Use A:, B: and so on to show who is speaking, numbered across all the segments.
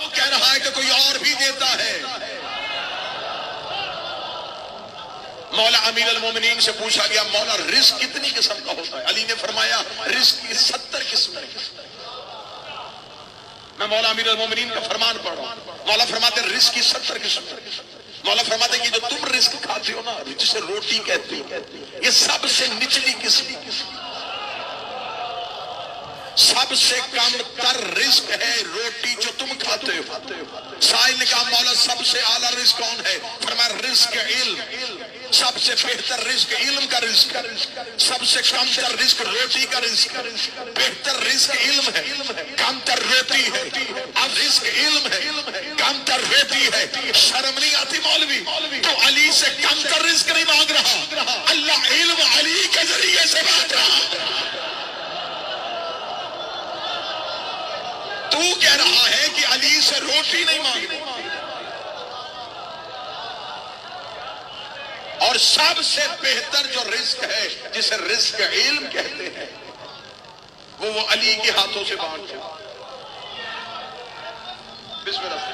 A: وہ کہہ رہا ہے کہ کوئی اور بھی دیتا ہے. مولا امیر المومنین سے پوچھا گیا مولا رزق کتنی قسم کا ہوتا ہے؟ علی نے فرمایا رزق کی 70 قسمیں. میں مولا امیر المومنین کا فرمان پڑھ رہا ہوں. مولا فرماتے ہیں رزق کی 70 قسمیں. مولا فرماتے ہیں کہ جو تم رزق کھاتے ہو نا جسے روٹی کہتے ہو یہ سب سے نچلی قسم سب سے کم تر رزق ہے روٹی جو تم کھاتے ہو. سائل نے کہا مولا سب سے اعلیٰ رزق کون ہے؟ فرمایا رزق علم. سب سے بہتر رزق علم کا رزق. سب سے کم تر رزق روٹی کا رزق. بہتر رزق علم ہے کم تر روٹی ہے. اب رزق علم ہے کم تر روٹی ہے. شرم نہیں آتی مولوی تو علی سے کم تر رزق نہیں مانگ رہا اللہ علم علی کے ذریعے سے مانگ رہا. تو کہہ رہا ہے کہ علی سے روٹی نہیں مانگی. اور سب سے بہتر جو رزق ہے جسے رزق علم کہتے ہیں وہ علی کے ہاتھوں سے بانٹتے ہیں. بسم اللہ.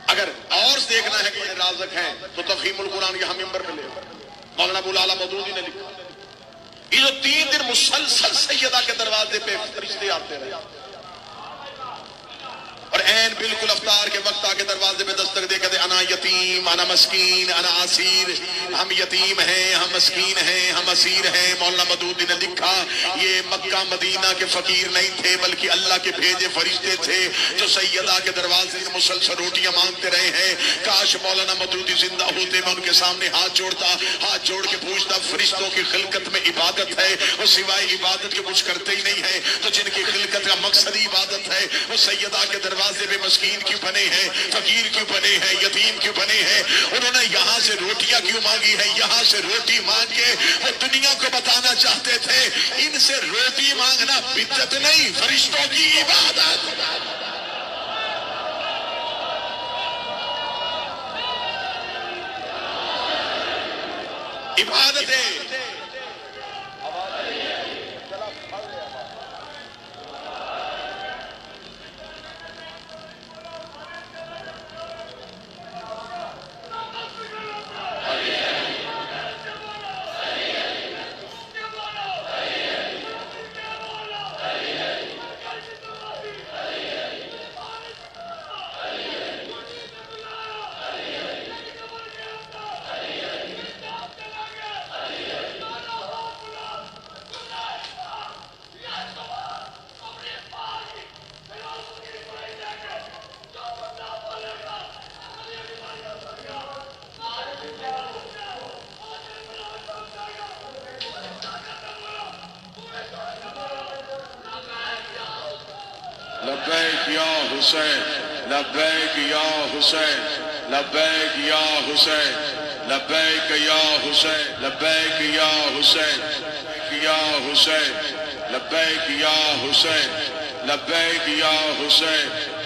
A: اگر اور دیکھنا ہے کہ یہ رازق ہیں تو تفہیم القرآن یہاں ممبر پہ لے. مولانا ابو الاعلیٰ مودودی نے لکھا یہ جو 3 دن مسلسل سیدہ کے دروازے پہ فرشتے آتے رہے اور عین بالکل افطار کے وقت آ کے دروازے پہ دستک دے کہتے انا یتیم انا مسکین انا اسیر. ہم یتیم ہیں ہم مسکین ہیں ہم اسیر ہیں. مولانا مودودی نے لکھا یہ مکہ مدینہ کے فقیر نہیں تھے بلکہ اللہ کے بھیجے فرشتے تھے جو سیدہ کے دروازے سے مسلسل روٹیاں مانگتے رہے ہیں. کاش مولانا مودودی زندہ ہوتے میں ان کے سامنے ہاتھ جوڑ کے پوچھتا فرشتوں کی خلقت میں عبادت ہے وہ سوائے عبادت کے کچھ کرتے ہی نہیں ہیں تو جن کی خلقت کا مقصد ہی عبادت ہے وہ سیدہ کے دروازے پہ مسکین کیوں بنے ہیں فقیر کیوں بنے ہیں یتیم کیوں بنے ہیں؟ انہوں نے یہاں سے روٹیاں کیوں مانگی ہے؟ یہاں سے روٹی مانگ کے وہ دنیا کو بتانا چاہتے تھے ان سے روٹی مانگنا بدعت نہیں فرشتوں کی عبادت. عبادت ہے. لبیک یا حسین لبیک یا حسین لبیک یا حسین لبیک یا حسین لبیک یا حسین یا حسین لبیک یا حسین لبیک یا حسین.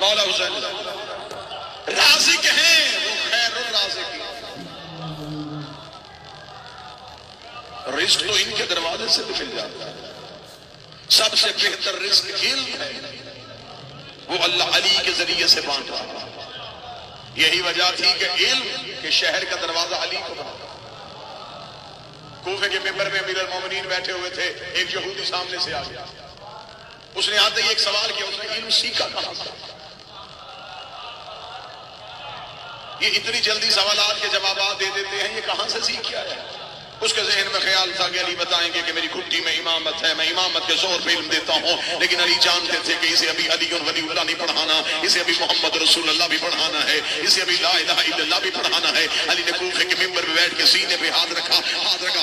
A: مولا حسین رازق ہیں وہ خیر الرازقین. رزق تو ان کے دروازے سے بھی مل جاتا ہے. سب سے بہتر رزق علم ہے وہ اللہ علی کے ذریعے سے بانٹ رہا. یہی وجہ تھی کہ علم کے شہر کا دروازہ علی کو بنا. کوفے کے ممبر میں امیر المومنین بیٹھے ہوئے تھے. ایک یہودی سامنے سے آ گیا. اس نے آتے ہی ایک سوال کیا اس نے علم سیکھا کہاں سے؟ یہ اتنی جلدی سوالات کے جوابات دے دیتے ہیں یہ کہاں سے سیکھ آیا ہے؟ اس کے ذہن میں خیال تھا کہ علی بتائیں گے کہ میری گھٹی میں امامت ہے میں امامت کے زور پہ علم دیتا ہوں. لیکن علی جانتے تھے کہ اسے ابھی علی ولی اللہ نہیں پڑھانا اسے ابھی محمد رسول اللہ بھی پڑھانا ہے اسے ابھی لا الہ الا اللہ بھی پڑھانا ہے. علی نے کوفے کے ممبر پہ بیٹھ کے سینے پہ ہاتھ رکھا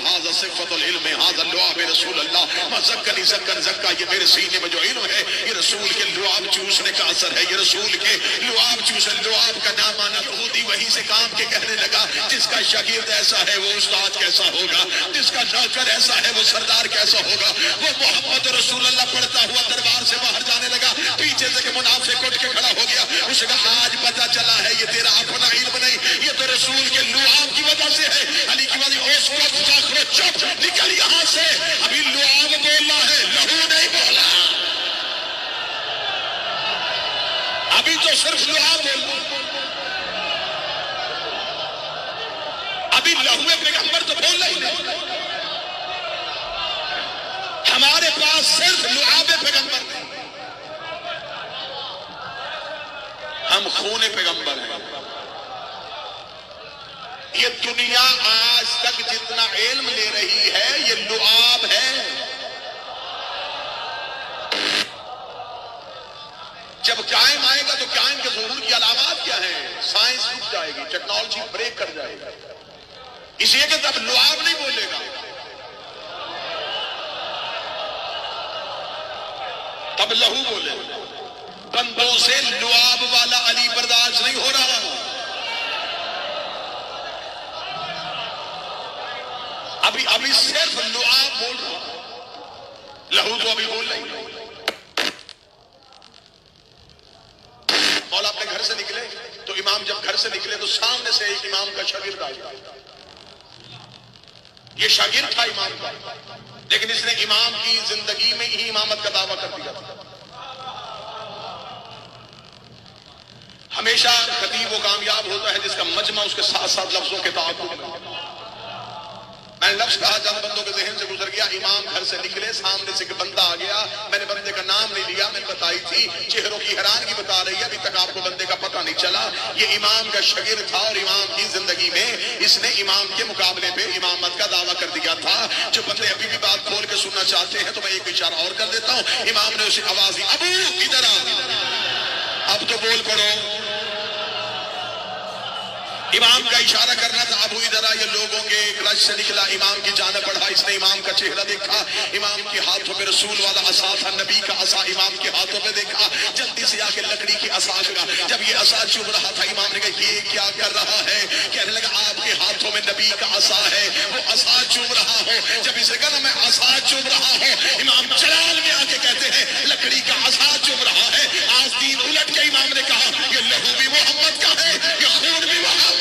A: ھذا صفت العلم ھذا اللعاب رسول اللہ ما زکانی زکن زکا. یہ میرے سینے میں جو علم ہے یہ رسول کے لعاب چوسنے کا اثر ہے. یہ رسول کے لعاب چوسنے لعاب کا نام آنا یہودی وہیں سے کام کے کہنے لگا جس کا شاگرد ایسا ہے وہ استاد کیسا ہوگا. ہوگا، جس کا نوکر ایسا ہے وہ سردار کیسا ہوگا۔ وہ محمد رسول اللہ پڑھتا ہوا دربار سے باہر جانے لگا، پیچھے سے کہ منافق اٹھ کے کھڑا ہو گیا۔ اس کا آج پتہ چلا ہے یہ تیرا اپنا علم نہیں، یہ تو رسول کے لعاب کی وجہ سے ہے۔ علی کی وجہ اس کو فخر چپ نکل یہاں سے، ابھی لعاب بولنا ہے، لہو نہیں بولا، ابھی تو صرف لعاب بولنا، ابھی لہو پیغمبر تو بولنا ہی نہیں۔ ہمارے پاس صرف لعاب پیغمبر نہیں، ہم خون پیغمبر ہیں۔ یہ دنیا آج تک جتنا علم لے رہی ہے یہ لعاب ہے۔ جب قائم آئے گا تو قائم کے ظہور کی علامات کیا ہیں؟ سائنس رک جائے گی، ٹیکنالوجی بریک کر جائے گا، اس لیے کہ تب لعاب نہیں بولے گا، تب لہو بولے گا۔ بندوں سے لعاب والا علی برداشت نہیں ہو رہا، ابھی صرف لعاب بول رہا، لہو تو ابھی بول رہی۔ مولا اپنے گھر سے نکلے تو امام جب گھر سے نکلے تو سامنے سے ایک امام کا شاگرد آیا۔ یہ شاگرد تھا امام کا، لیکن اس نے امام کی زندگی میں ہی امامت کا دعویٰ کر دیا تھا۔ ہمیشہ خطیب وہ کامیاب ہوتا ہے جس کا مجمع اس کے ساتھ ساتھ لفظوں کے تعاقب میں۔ میں نے لفظ کہا چند بندوں کے ذہن سے گزر گیا۔ امام گھر سے نکلے، سامنے سے ایک بندہ آ گیا، میں نے بندے کا نام نہیں لیا، میں نے بتائی تھی، چہروں کی حیرانگی بتا رہی ہے، ابھی تک آپ کو بندے کا پتہ نہیں چلا۔ یہ امام کا شاگرد تھا اور امام کی زندگی میں اس نے امام کے مقابلے پہ امامت کا دعویٰ کر دیا تھا۔ جو بندے ابھی بھی بات کھول کے سننا چاہتے ہیں تو میں ایک اشارہ اور کر دیتا ہوں۔ امام نے اسے آواز دی، ابو ادھر آ، اب تو بول پڑو۔ امام کا اشارہ کرنا تھا، ابو ادھر آ۔ یہ لوگوں کے ایک رج سے نکلا، امام کی جانب بڑھا، اس نے امام کا چہرہ دیکھا، امام کے ہاتھوں میں رسول والا عصا تھا، نبی کا عصا امام کے ہاتھوں میں دیکھا، جلدی سے آ کے لکڑی کی عصا لگا۔ جب یہ عصا چوم رہا تھا امام نے کہا یہ کیا کر رہا ہے؟ کہنے لگا آپ کے ہاتھوں میں نبی کا عصا ہے، وہ عصا چوم رہا ہو۔ جب اسے کہا نا میں عصا چوم رہا ہوں، امام جلال میں آ کے کہتے ہیں لکڑی کا عصا چوم رہا ہے۔ آستین الٹ کے امام نے کہا یہ لہو بھی محمد کا ہے، یہ خون بھی محمد۔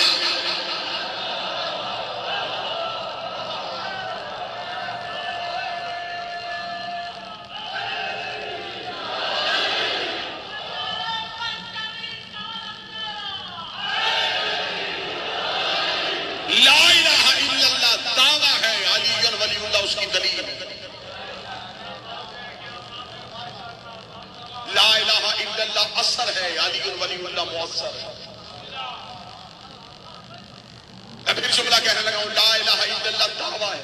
A: لا الہ الا اللہ دعویٰ ہے، علی ولی اللہ اس کی دلیل ہے۔ لا الہ الا اللہ اثر ہے، علی ولی اللہ مؤثر ہے۔ میں پھر جملہ کہنے لگا ہوں، لا الہ الا اللہ دعویٰ ہے،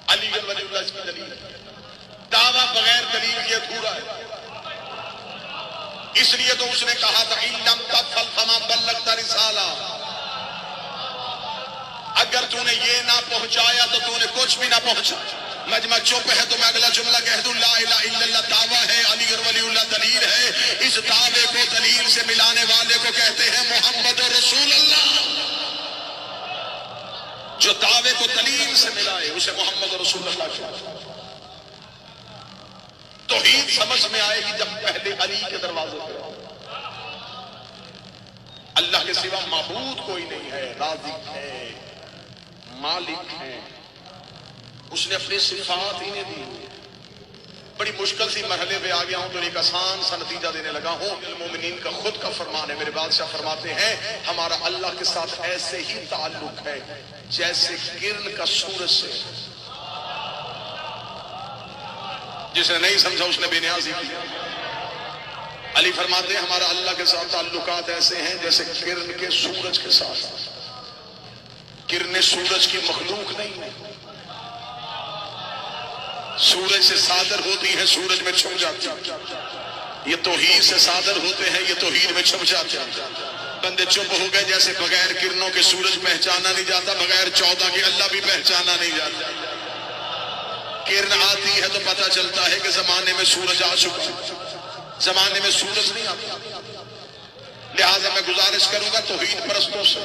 A: علی ولی اللہ اس کی دلیل ہے۔ دعویٰ بغیر دلیل کے ادھورا ہے، اس لیے تو اس نے کہا تھا ان لم تفعل فما بلغت رسالہ، اگر تو نے یہ نہ پہنچایا تو تو نے کچھ بھی نہ پہنچا۔ مجمع چپ ہے تو میں اگلا جملہ کہہ دوں، لا الہ الا اللہ دعویٰ ہے، علی ولی اللہ دلیل ہے۔ اس دعوے کو دلیل سے ملانے والے کو کہتے ہیں محمد رسول اللہ۔ جو دعوے کو دلیل سے ملائے اسے محمد رسول اللہ کہتے ہیں۔ توحید سمجھ میں آئے گی جب پہلے علی کے دروازے پہ اللہ کے سوا معبود کوئی نہیں ہے، رازق ہے، مالک ہے، اس نے اپنی صفات ہی نے دی۔ بڑی مشکل سی مرحلے پہ آ گیا ہوں تو ایک آسان سا نتیجہ دینے لگا ہوں۔ المومنین کا خود کا فرمان ہے، میرے بادشاہ فرماتے ہیں ہمارا اللہ کے ساتھ ایسے ہی تعلق ہے جیسے کرن کا سورج سے۔ جس نے نہیں سمجھا اس نے بے نیازی کی۔ علی فرماتے ہیں ہمارا اللہ کے ساتھ تعلقات ایسے ہیں جیسے کرن کے سورج کے ساتھ۔ کرن سورج کی مخلوق نہیں ہے، سورج سے صادر ہوتی ہے، سورج میں چھپ جاتی ہے۔ یہ توحید سے صادر ہوتے ہیں، یہ توحید میں چھپ جاتے ہیں۔ بندے چپ ہو گئے جیسے بغیر کرنوں کے سورج پہچانا نہیں جاتا، بغیر 14 کے اللہ بھی پہچانا نہیں جاتا۔ کرن آتی ہے تو پتہ چلتا ہے کہ زمانے میں سورج آ چکا ہے، زمانے میں سورج نہیں آتا۔ لہٰذا میں گزارش کروں گا توحید پرستوں سے،